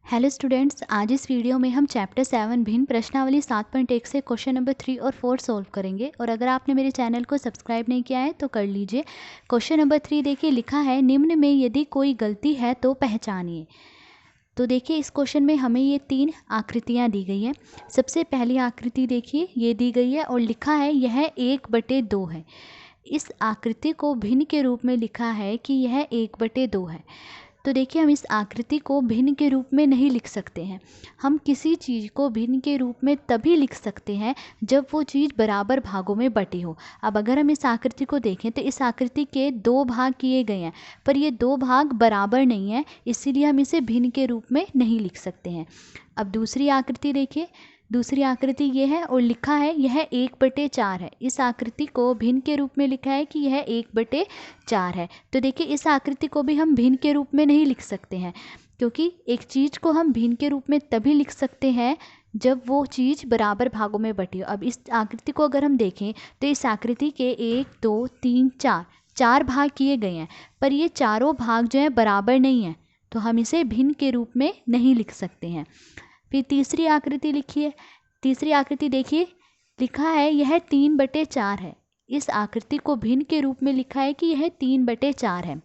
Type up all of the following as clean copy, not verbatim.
Hello students, आज इस video में हम चैप्टर 7 भिन्न प्रश्नावली 7.1 से क्वेश्चन नंबर 3 और 4 सॉल्व करेंगे। और अगर आपने मेरे चैनल को सब्सक्राइब नहीं किया है तो कर लीजिए। क्वेश्चन नंबर 3 देखिए, लिखा है निम्न में यदि कोई गलती है तो पहचानिए। तो देखिए इस क्वेश्चन में हमें ये 3 आकृतियाँ दी गई हैं। सबसे पहली आकृति देखिए, ये दी गई है और लिखा है यह 1/2 है। इस आकृति को भिन्न के रूप में लिखा है कि यह 1/2 है। तो देखिए हम इस आकृति को भिन्न के रूप में नहीं लिख सकते हैं। हम किसी चीज़ को भिन्न के रूप में तभी लिख सकते हैं जब वो चीज़ बराबर भागों में बटी हो। अब अगर हम इस आकृति को देखें तो इस आकृति के 2 भाग किए गए हैं, पर ये 2 भाग बराबर नहीं है, इसीलिए हम इसे भिन्न के रूप में नहीं लिख सकते हैं। अब दूसरी आकृति देखिए, दूसरी आकृति ये है और लिखा है यह 1/4 है। इस आकृति को भिन्न के रूप में लिखा है कि यह 1/4 है। तो देखिए इस आकृति को भी हम भिन्न के रूप में नहीं लिख सकते हैं, क्योंकि एक चीज़ को हम भिन्न के रूप में तभी लिख सकते हैं जब वो चीज़ बराबर भागों में बटी हो। अब इस आकृति को अगर हम देखें तो इस आकृति के 1 2 3 4 भाग किए गए हैं, पर ये चारों भाग जो हैं बराबर नहीं हैं, तो हम इसे भिन्न के रूप में नहीं लिख सकते हैं। फिर तीसरी आकृति लिखिए, तीसरी आकृति देखिए, लिखा है यह 3/4 है। इस आकृति को भिन्न के रूप में लिखा है कि यह 3/4 है।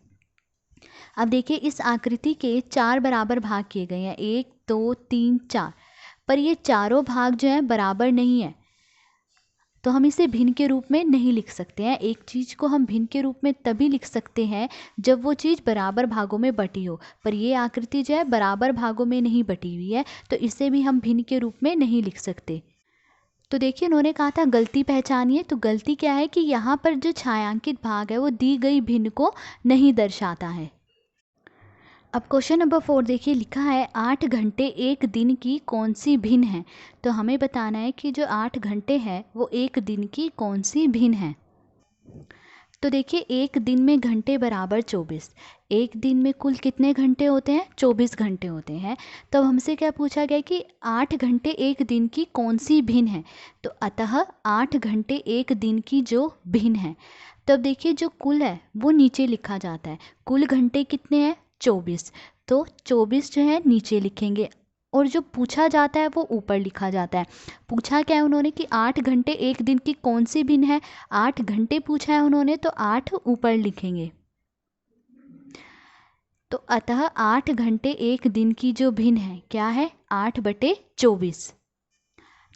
अब देखिए इस आकृति के 4 बराबर भाग किए गए हैं, 1 2 3 4, पर ये चारों भाग जो हैं बराबर नहीं है, तो हम इसे भिन्न के रूप में नहीं लिख सकते हैं। एक चीज़ को हम भिन्न के रूप में तभी लिख सकते हैं जब वो चीज़ बराबर भागों में बटी हो, पर ये आकृति जो है बराबर भागों में नहीं बटी हुई है, तो इसे भी हम भिन्न के रूप में नहीं लिख सकते। तो देखिए उन्होंने कहा था गलती पहचानिए। तो गलती क्या है कि यहाँ पर जो छायांकित भाग है वो दी गई भिन्न को नहीं दर्शाता है। अब क्वेश्चन नंबर 4 देखिए, लिखा है 8 घंटे एक दिन की कौन सी भिन्न है। तो हमें बताना है कि जो 8 घंटे हैं वो एक दिन की कौन सी भिन्न है। तो देखिए एक दिन में घंटे बराबर 24। एक दिन में कुल कितने घंटे होते हैं? 24 घंटे होते हैं। तो हमसे क्या पूछा गया कि 8 घंटे एक दिन की कौन सी भिन्न है। तो अतः 8 घंटे एक दिन की जो भिन्न है, तब देखिए जो कुल है वो नीचे लिखा जाता है। कुल घंटे कितने हैं? 24। तो 24 जो है नीचे लिखेंगे और जो पूछा जाता है वो ऊपर लिखा जाता है। पूछा क्या है उन्होंने कि 8 घंटे एक दिन की कौन सी भिन्न है। 8 घंटे पूछा है उन्होंने, तो 8 ऊपर लिखेंगे। तो अतः 8 घंटे एक दिन की जो भिन्न है क्या है? 8/24।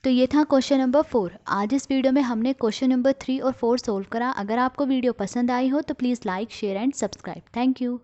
तो ये था क्वेश्चन नंबर 4। आज इस वीडियो में हमने क्वेश्चन नंबर 3 और 4 सोल्व करा। अगर आपको वीडियो पसंद आई हो तो please like share and subscribe. Thank you.